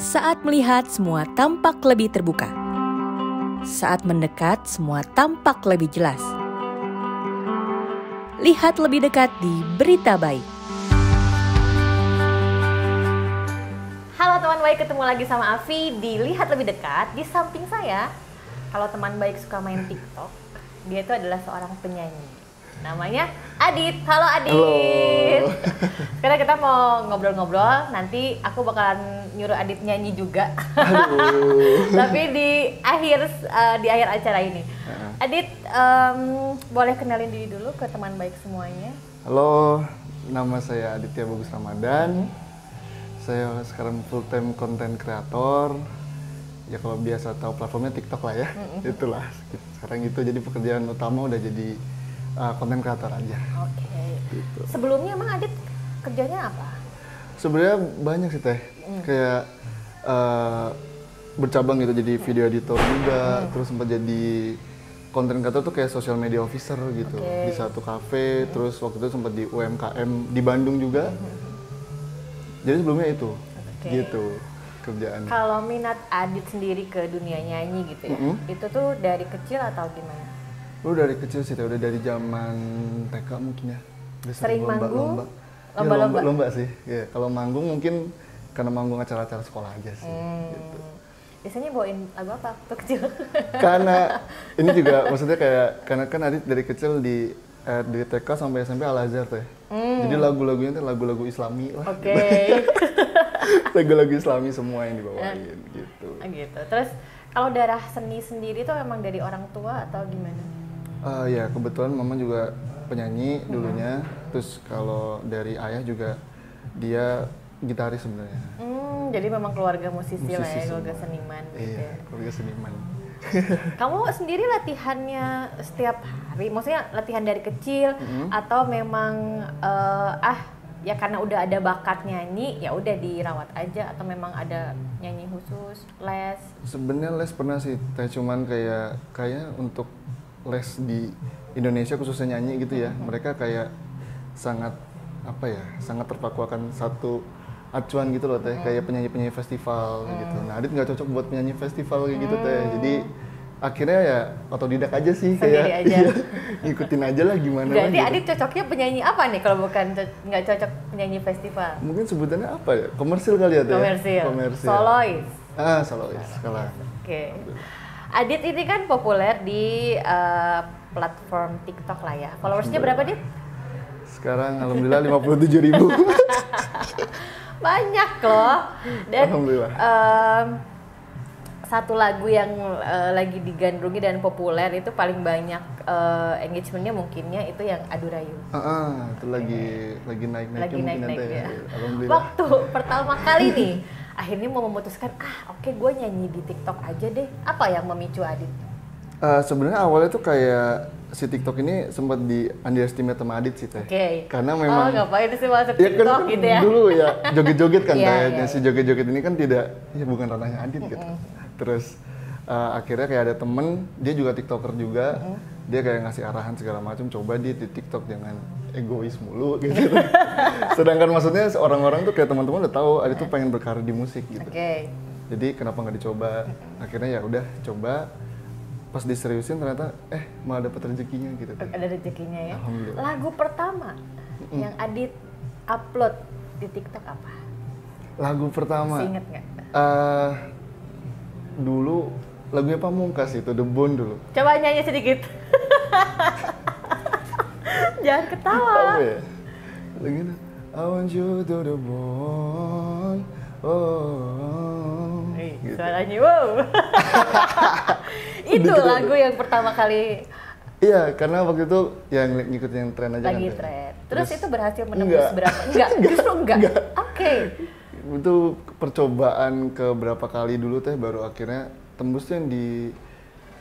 Saat melihat, semua tampak lebih terbuka. Saat mendekat, semua tampak lebih jelas. Lihat lebih dekat di Berita Baik. Halo teman baik, ketemu lagi sama Afi di Lihat Lebih Dekat. Di samping saya, kalau teman baik suka main TikTok, dia itu adalah seorang penyanyi. Namanya Adit. Halo Adit. Halo. Sekarang kita mau ngobrol-ngobrol. Nanti aku bakalan nyuruh Adit nyanyi juga. Tapi di akhir acara ini. Adit, boleh kenalin diri dulu ke teman baik semuanya. Halo, nama saya Aditya Bagus Ramadan. Saya sekarang full time content creator. Ya kalau biasa tahu platformnya TikTok lah ya. Itulah. Sekarang itu jadi pekerjaan utama udah jadi content creator aja. Oke. Gitu. Sebelumnya emang Adit kerjanya apa? Sebenarnya banyak sih teh. Kayak bercabang gitu, jadi video editor juga. Terus sempat jadi content creator tuh kayak social media officer gitu. Di satu cafe. Terus waktu itu sempat di UMKM di Bandung juga. Jadi sebelumnya itu, gitu kerjaannya. Kalau minat Adit sendiri ke dunia nyanyi gitu ya, itu tuh dari kecil atau gimana? Lu dari kecil sih, udah dari zaman TK mungkin ya. Udah sering manggung? Lomba-lomba? Ya, lomba sih. Ya, kalau manggung mungkin karena manggung acara-acara sekolah aja sih. Gitu. Biasanya bawain lagu apa waktu kecil? Karena ini juga maksudnya kayak karena kan Adit dari kecil di TK sampai SMP Al-Azhar teh. Jadi lagu-lagunya tuh lagu-lagu Islami lah. Oke. Lagu-lagu Islami semua yang dibawain gitu. Gitu. Terus kalau darah seni sendiri tuh emang dari orang tua atau gimana? Ya kebetulan mama juga penyanyi dulunya. Terus kalau dari ayah juga dia gitaris sebenarnya. Jadi memang keluarga musisi lah ya, keluarga semua. seniman gitu Iya, ya. keluarga seniman. Kamu sendiri latihannya setiap hari? Maksudnya latihan dari kecil atau memang ya karena udah ada bakat nyanyi ya udah dirawat aja, atau memang ada nyanyi khusus, les? Sebenarnya les pernah sih, cuman kayak untuk les di Indonesia khususnya nyanyi gitu ya, mereka kayak sangat sangat terpaku akan satu acuan gitu loh teh, kayak penyanyi-penyanyi festival gitu. Nah Adit nggak cocok buat penyanyi festival kayak gitu teh, jadi akhirnya ya otodidak aja sih. Sendiri kayak aja. Iya, ngikutin aja lah gimana. Berarti gitu. Adit cocoknya penyanyi apa nih kalau bukan nggak cocok penyanyi festival? Mungkin sebutannya apa ya, komersil kali ya teh. Komersil. Solois. Solois kalah. Oke. Adit ini kan populer di platform TikTok lah ya. Followersnya berapa, Dit? Sekarang alhamdulillah 57.000. Banyak loh. Dan Alhamdulillah. satu lagu yang lagi digandrungi dan populer itu paling banyak engagementnya mungkinnya itu yang Adu Rayu. Itu lagi naik-naiknya ya. Alhamdulillah. Waktu pertama kali nih akhirnya mau memutuskan gue nyanyi di TikTok aja deh. Apa yang memicu Adit? Sebenarnya awalnya tuh kayak si TikTok ini sempat di underestimate sama Adit sih teh. Karena memang ngapain sih masuk ya TikTok kan, gitu ya? Dulu ya joget-joget kan Iya. si joget-joget ini kan bukan ranahnya Adit gitu. Terus akhirnya kayak ada temen, dia juga TikToker juga. Dia kayak ngasih arahan segala macam, coba di TikTok jangan egois mulu gitu. Sedangkan maksudnya orang-orang tuh kayak teman-teman udah tahu Adit tuh pengen berkarir di musik gitu. Jadi kenapa nggak dicoba? Akhirnya ya udah coba. Pas diseriusin ternyata malah dapet rezekinya gitu. Ada rezekinya ya. Alhamdulillah. Lagu pertama yang Adit upload di TikTok apa? Lagu pertama. Masih inget nggak? Dulu lagunya Pamungkas itu, The Bone dulu. Coba nyanyi sedikit. Jangan ketawa. Apa ya? Lagi I want you to the bone. Gitu. Suaranya wow. Itu lagu yang pertama kali. Iya, karena waktu itu yang ngikutin tren aja lagi kan. Tren. Terus itu berhasil menembus berapa? Justru enggak. Oke. Itu percobaan ke berapa kali dulu teh baru akhirnya tembus tuh yang di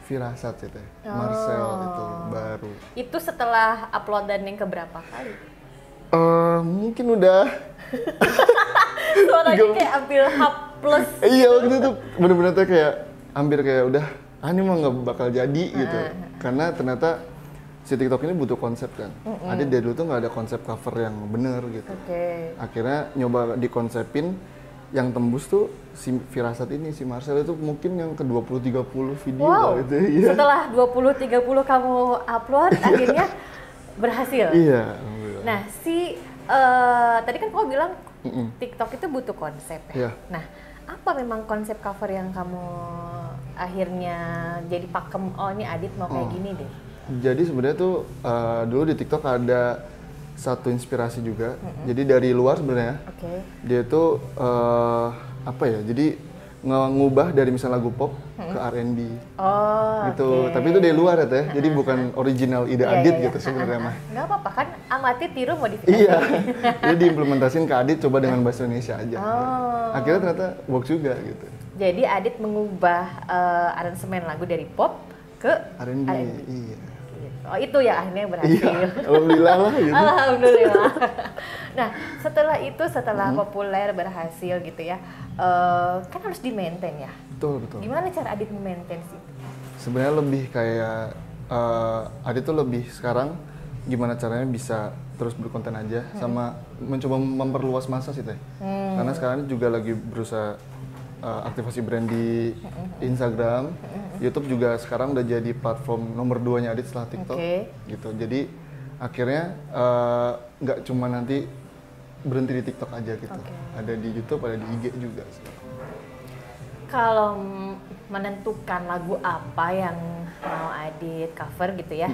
Firasat sih teh. Marcel itu baru. Itu setelah uploadan yang keberapa kali? Mungkin udah suaranya kayak hampir H+. Iya, waktu itu bener-bener tuh kayak hampir kayak udah ini mah nggak bakal jadi gitu. Karena ternyata si TikTok ini butuh konsep kan. Ada dari dulu tuh nggak ada konsep cover yang bener gitu. Akhirnya nyoba dikonsepin, yang tembus tuh si Firasat ini, si Marcel itu mungkin yang ke 20-30 video Wow, gitu ya. setelah 20-30 kamu upload, akhirnya berhasil. Iya, alhamdulillah. Nah, tadi kan kamu bilang TikTok itu butuh konsep ya? Iya. Nah, apa memang konsep cover yang kamu akhirnya jadi pakem, oh ini Adit mau kayak gini deh? Jadi sebenarnya tuh dulu di TikTok ada satu inspirasi juga. Jadi dari luar sebenarnya. Dia tuh apa ya? Jadi ngubah dari misalnya lagu pop ke R&B. Oh, gitu. Tapi itu dari luar ya teh. Jadi bukan original ide Adit gitu sebenarnya mah. Nggak apa-apa kan, amati tiru modifikasi. Iya. Jadi diimplementasin ke Adit coba dengan bahasa Indonesia aja. Akhirnya ternyata works juga gitu. Jadi Adit mengubah aransemen lagu dari pop ke R&B. R&B. Iya. Oh itu ya akhirnya berhasil. Iya, alhamdulillah lah gitu. Alhamdulillah. Nah setelah populer berhasil gitu ya, kan harus di maintain ya. Betul. Gimana cara Adit memaintain sih? Sebenarnya lebih kayak Adit tuh lebih sekarang gimana caranya bisa terus berkonten aja sama mencoba memperluas masa sih teh. Karena sekarang juga lagi berusaha aktivasi brand di Instagram, YouTube juga sekarang udah jadi platform nomor 2-nya Adit setelah TikTok, gitu. Jadi akhirnya nggak cuma nanti berhenti di TikTok aja gitu, ada di YouTube, ada di IG juga. Kalau menentukan lagu apa yang mau Adit cover gitu ya,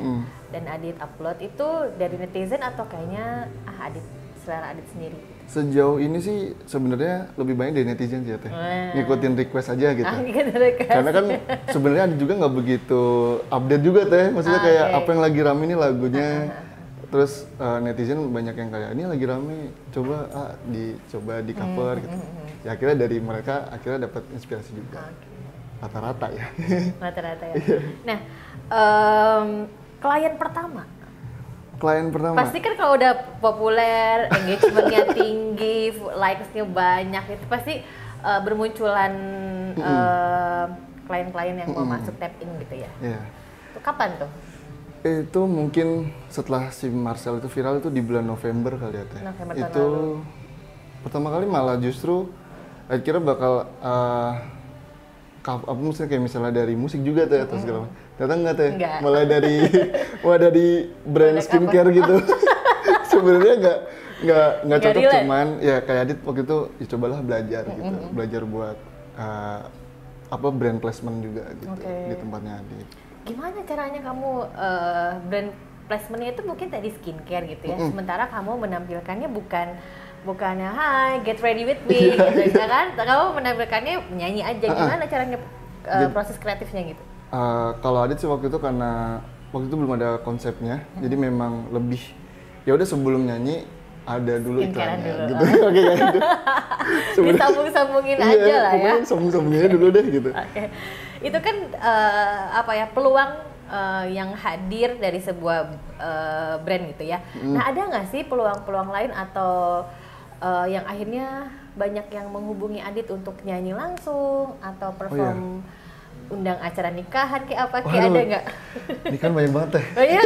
dan Adit upload itu dari netizen atau kayaknya Adit selera Adit sendiri? Sejauh ini sih sebenarnya lebih banyak dari netizen sih ya teh, ngikutin request aja gitu. Karena kan sebenarnya Adit juga nggak begitu update juga teh, maksudnya kayak apa yang lagi rame ini lagunya. Terus netizen banyak yang kayak ini lagi rame, coba dicoba di cover gitu. Ya akhirnya dari mereka akhirnya dapat inspirasi juga. Rata-rata ya. Rata-rata ya. Nah, klien pertama pasti kan kalau udah populer, engagementnya tinggi, likes-nya banyak, itu pasti bermunculan klien-klien yang mau masuk tap in gitu ya. Itu kapan tuh? Itu mungkin setelah si Marcel itu viral itu di bulan November kali ya teh. Itu pertama kali malah justru akhirnya bakal apa maksudnya kayak misalnya dari musik juga teh atau segala macam. Ternyata enggak teh. Malah dari brand skincare gitu. Sebenarnya enggak cocok, cuman ya kayak Adit waktu itu ya cobalah belajar gitu. Belajar buat brand placement juga gitu di tempatnya Adit. Gimana caranya kamu brand placementnya itu mungkin tadi skincare gitu ya, sementara kamu menampilkannya bukannya hi get ready with me gitu ya kan, kamu menampilkannya nyanyi aja. Gimana caranya proses kreatifnya gitu? Kalau Adit sih waktu itu karena waktu itu belum ada konsepnya, jadi memang lebih ya udah sebelum nyanyi ada dulu iklannya gitu. Oke kayak gitu. Disambung-sambungin aja lah ya. Sambung-sambunginnya dulu deh gitu. Itu kan peluang yang hadir dari sebuah brand gitu ya. Nah ada nggak sih peluang-peluang lain atau yang akhirnya banyak yang menghubungi Adit untuk nyanyi langsung atau perform undang acara nikahan kayak apa, kayak ada nggak? Nikahan banyak banget teh. Oh iya?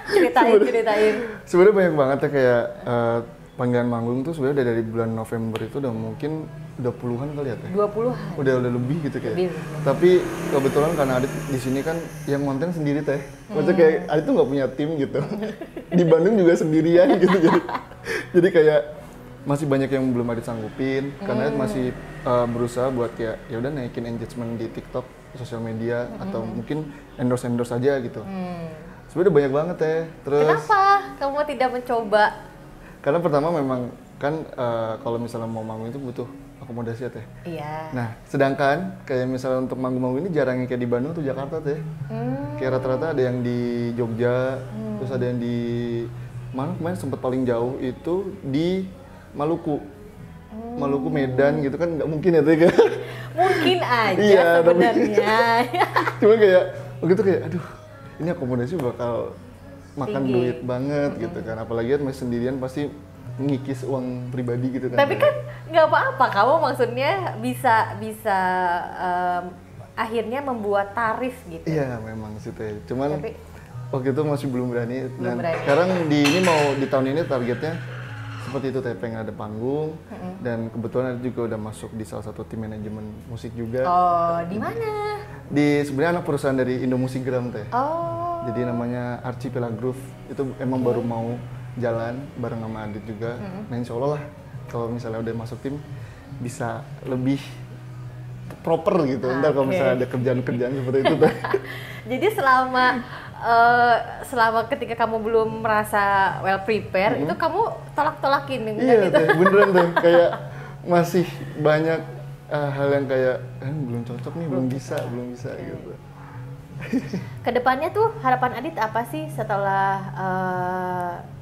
Ceritain. Sebenarnya banyak banget ya kayak panggilan manggung tuh sebenarnya udah dari bulan November itu udah mungkin udah puluhan kali ya teh. 20-an. Udah lebih gitu kayak. Tapi kebetulan karena Adit di sini kan yang konten sendiri teh. Maksudnya kayak Adit tuh nggak punya tim gitu. Di Bandung juga sendirian gitu jadi kayak masih banyak yang belum Adit sanggupin karena Adit masih berusaha buat kayak ya udah naikin engagement di TikTok, sosial media atau mungkin endorse aja gitu. Sebenarnya banyak banget ya. Terus kenapa kamu tidak mencoba? Karena pertama memang kan kalau misalnya mau manggung itu butuh akomodasi ya teh. Iya. Nah sedangkan kayak misalnya untuk manggung-manggung ini jarang yang kayak di Bandung atau Jakarta teh. Kayak rata-rata ada yang di Jogja, terus ada yang di mana kemarin sempat paling jauh itu di Maluku. Maluku, Medan gitu kan nggak mungkin ya teh kan? Mungkin aja sebenarnya. Cuma kayak begitu kayak aduh ini akomodasi bakal makan duit banget gitu kan, apalagi kan masih sendirian pasti ngikis uang pribadi gitu kan. Tapi kan nggak apa-apa, kamu maksudnya bisa akhirnya membuat tarif gitu. Iya memang sih teh, cuman waktu itu masih belum berani. Dan sekarang di tahun ini targetnya seperti itu teh, pengen ada panggung. Dan kebetulan Adit juga udah masuk di salah satu tim manajemen musik juga. Oh, di mana? Di sebenarnya anak perusahaan dari Indo Musikgram teh. Oh. Jadi namanya Archipelago Groove. Itu emang baru mau jalan bareng sama Adit juga. Nah insya Allah lah kalau misalnya udah masuk tim bisa lebih proper gitu. Ntar kalau misalnya ada kerjaan-kerjaan seperti itu teh. Jadi selama ketika kamu belum merasa well prepare, itu kamu tolak-tolakin Iya gitu. teh, beneran teh. Kayak masih banyak hal yang kayak belum cocok nih, belum bisa gitu. Kedepannya tuh harapan Adit apa sih setelah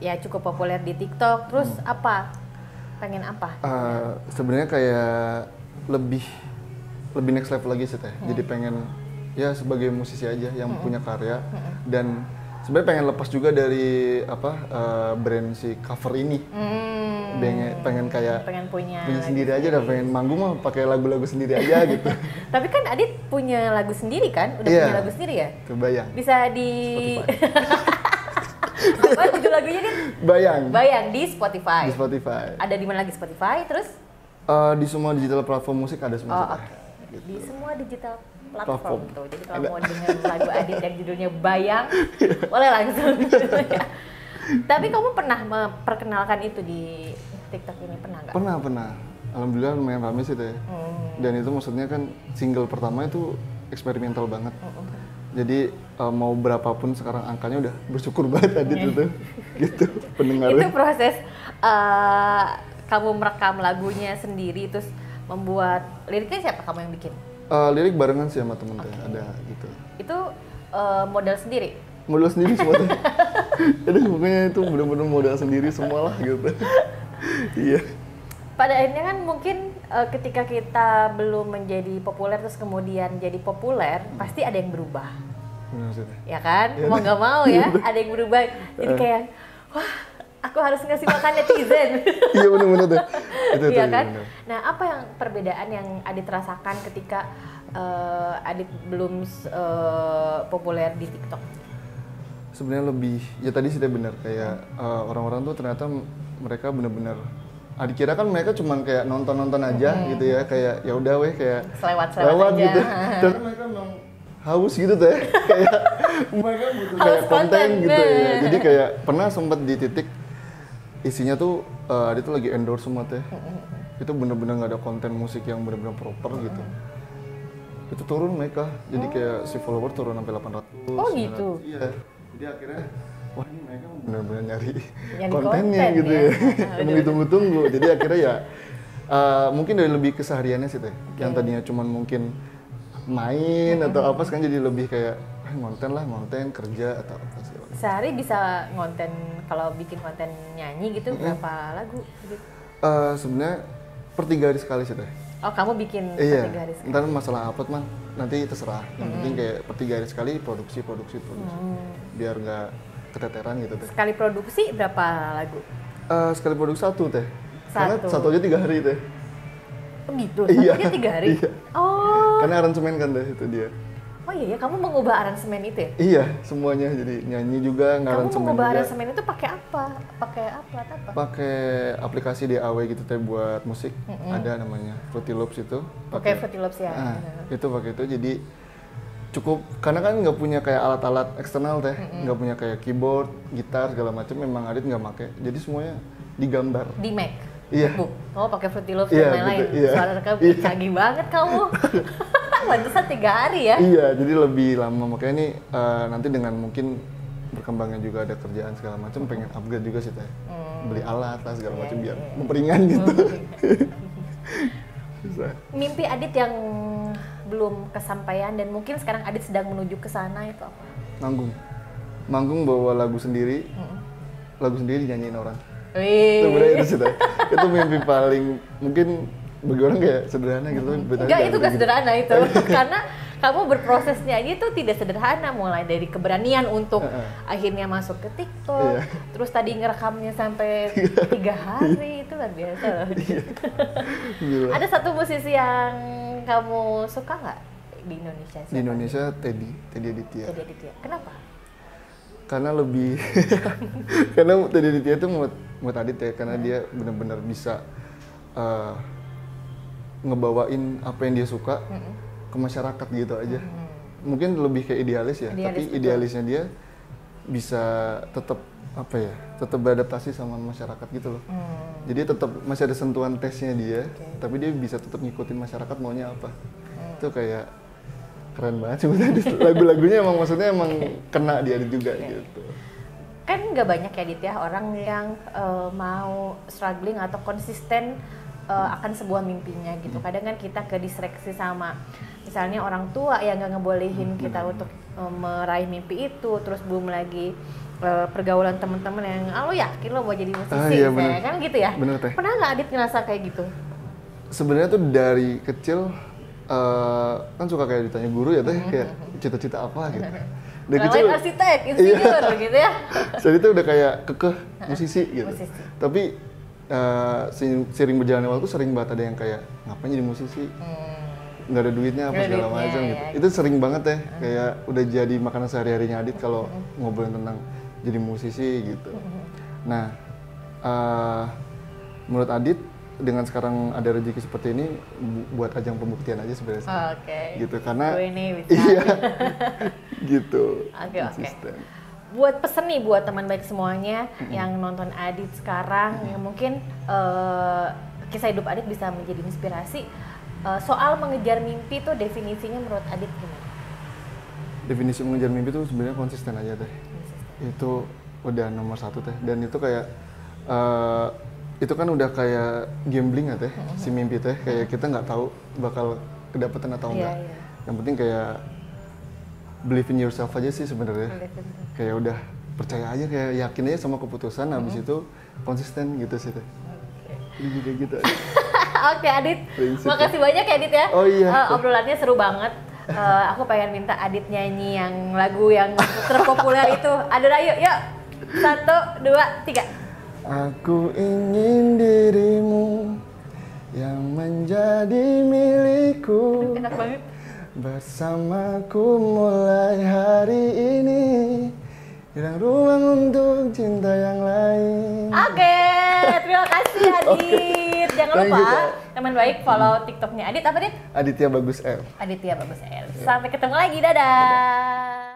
ya cukup populer di TikTok? Terus apa? Pengen apa? Sebenarnya kayak lebih next level lagi sih teh. Jadi pengen ya sebagai musisi aja yang punya karya dan sebenarnya pengen lepas juga dari brand si cover ini. Pengen kayak pengen punya sendiri aja, dah pengen manggung mah pakai lagu-lagu sendiri aja gitu. Tapi kan Adit punya lagu sendiri kan? Udah Iya. punya lagu sendiri ya? Kebayang. Bisa di apa judul lagunya kan? Bayang di Spotify. Di Spotify. Ada di mana lagi Spotify? Terus Di semua digital platform musik ada semua. oke. Gitu. Di semua digital platform Platform. tuh. Jadi kalau mau dengar lagu Adit yang judulnya Bayang, boleh langsung. Tapi kamu pernah memperkenalkan itu di TikTok ini, pernah nggak? Pernah. Alhamdulillah lumayan rame sih teh. Dan itu maksudnya kan single pertama itu eksperimental banget. Jadi mau berapapun sekarang angkanya udah bersyukur banget Adit itu. Gitu pendengarnya. Itu proses kamu merekam lagunya sendiri terus membuat liriknya, siapa kamu yang bikin? Lirik barengan sih sama temen teh, ada gitu. Itu modal sendiri? Modal sendiri semua teh. Jadi pokoknya itu benar-benar modal sendiri semualah gitu. Iya. Pada akhirnya kan mungkin ketika kita belum menjadi populer terus kemudian jadi populer, pasti ada yang berubah. Benar sih teh. Ya kan? Iya, Mau nggak mau ya, ada yang berubah. Jadi kayak, wah, aku harus ngasih makan netizen. Iya benar-benar teh. Itu Iya kan? bener. Nah, apa yang perbedaan yang Adit rasakan ketika Adit belum populer di TikTok? Sebenarnya lebih, ya tadi sih teh benar kayak orang-orang tuh ternyata mereka benar-benar dikira kan mereka cuman kayak nonton-nonton aja gitu ya, kayak ya udah weh kayak Selewat-selewat aja. gitu. Ternyata mereka memang haus gitu teh. Kayak mereka butuh Haus kayak konten gitu ya. konten. Jadi kayak pernah sempat di titik isinya tuh Adit tuh lagi endorse semua teh. Itu bener-bener nggak ada konten musik yang bener-bener proper gitu. Itu turun mereka. Jadi kayak si follower turun sampai 800. Oh, gitu? Iya. Jadi akhirnya wah ini mereka bener-bener nyari Nyari kontennya konten gitu ya. ya. Emang ditunggu-tunggu. Jadi akhirnya ya mungkin dari lebih kesehariannya sih teh. Yang tadinya cuman mungkin main atau apa sekarang jadi lebih kayak konten kerja atau apa sih. Sehari bisa ngonten, kalau bikin konten nyanyi gitu berapa lagu gitu? Sebenarnya per 3 hari sekali sih teh. Oh, kamu bikin Iya. 3 hari sekali? Ntar masalah upload mah nanti terserah. Yang penting kayak per 3 hari sekali produksi. Biar nggak keteteran gitu teh. Sekali produksi berapa lagu? Sekali produksi satu teh. Karena Satu. satu aja 3 hari teh. Oh gitu, Iya. satunya 3 hari? Iya. Oh. Karena aransemen kan teh itu dia. Oh iya ya, kamu mengubah aransemen itu ya? Iya, semuanya jadi nyanyi juga, Kamu ngaransemen mengubah juga. aransemen itu pakai apa? Pakai alat apa? Pakai aplikasi DAW gitu teh buat musik. Ada namanya Fruity Loops itu. Pakai Fruity Loops ya. Nah, itu pakai itu jadi cukup karena kan nggak punya kayak alat-alat eksternal teh, nggak punya kayak keyboard, gitar segala macam. Memang Adit nggak pakai. Jadi semuanya digambar. Di Mac. Iya. Bu, kamu pakai Fruity Loops Iya, dan lain-lain. betul, iya. Suara kamu Iya. canggih banget kamu. Pantesan 3 hari ya. Iya, jadi lebih lama. Makanya ini nanti dengan mungkin berkembangnya juga ada kerjaan segala macam, pengen upgrade juga sih teh. Beli alat lah segala macam biar memperingan gitu. Bisa. Mimpi Adit yang belum kesampaian dan mungkin sekarang Adit sedang menuju ke sana itu apa? Manggung bawa lagu sendiri, lagu sendiri dinyanyiin orang. Wih. Sebenarnya itu sih teh. Itu mimpi paling mungkin bagi orang kayak sederhana gitu. Enggak, itu gak sederhana itu. Karena kamu berprosesnya aja itu tidak sederhana, mulai dari keberanian untuk akhirnya masuk ke TikTok, Iya. terus tadi ngerekamnya sampai 3 hari, itu luar biasa loh. Gila. Ada satu musisi yang kamu suka nggak di Indonesia? Di Indonesia Teddy Aditya. Teddy Aditya. Kenapa? Karena lebih karena Teddy Aditya itu buat Adit ya, karena dia benar-benar bisa ngebawain apa yang dia suka ke masyarakat gitu aja. Mungkin lebih kayak idealis ya, tapi betul. idealisnya dia bisa tetap apa ya, tetap beradaptasi sama masyarakat gitu loh. Jadi tetap masih ada sentuhan tesnya dia, tapi dia bisa tetap ngikutin masyarakat maunya apa. Itu kayak keren banget sih buat Adit. Lagu-lagunya emang maksudnya emang kena di Adit juga gitu. Kan nggak banyak ya Dit ya orang yang mau struggling atau konsisten akan sebuah mimpinya gitu. Kadang kan kita ke distraksi sama misalnya orang tua yang nggak ngebolehin kita untuk meraih mimpi itu, terus belum lagi pergaulan teman-teman yang lo yakin lo mau jadi musisi Iya, misalnya, kan gitu ya. Bener, Teh. Pernah nggak Adit ngerasa kayak gitu? Sebenarnya tuh dari kecil kan suka kayak ditanya guru ya Teh, kayak cita-cita apa gitu. Dari kecil arsitek, insinyur gitu ya. Jadi itu udah kayak kekeh musisi gitu. Musisi. Tapi sering berjalannya waktu sering banget ada yang kayak ngapain jadi musisi? Nggak ada duitnya apa segala macam gitu. Itu sering banget ya, kayak udah jadi makanan sehari-harinya Adit kalau ngobrolin tentang jadi musisi gitu. Nah, menurut Adit dengan sekarang ada rezeki seperti ini buat ajang pembuktian aja sebenarnya. Gitu karena gue ini bisa. Iya. Gitu. Oke. Konsisten. Buat pesen nih buat teman baik semuanya yang nonton Adit sekarang yang mungkin kisah hidup Adit bisa menjadi inspirasi. Soal mengejar mimpi tuh definisinya menurut Adit gimana? Definisi mengejar mimpi tuh sebenarnya konsisten aja Teh. Itu udah nomor satu Teh. Dan itu kayak itu kan udah kayak gambling ya Teh, si mimpi Teh. Kayak kita nggak tahu bakal kedapetan atau enggak. Yang penting kayak believe in yourself aja sih sebenarnya. Kayak udah percaya aja, kayak yakin aja sama keputusan. Habis itu konsisten gitu sih Teh. Juga gitu aja. Oke Adit, makasih banyak ya Adit ya. Oh iya. Obrolannya seru banget. Aku pengen minta Adit nyanyi yang lagu yang terpopuler itu. Ada yuk. 1, 2, 3. Aku ingin dirimu yang menjadi milikku. Enak banget. Bersamaku mulai hari ini. Hilang ruang untuk cinta yang lain. Oke, terima kasih Adit. Jangan lupa teman baik follow TikToknya Adit apa Adit? Aditya Bagus L. Aditya Bagus L. Sampai ketemu lagi, dadah.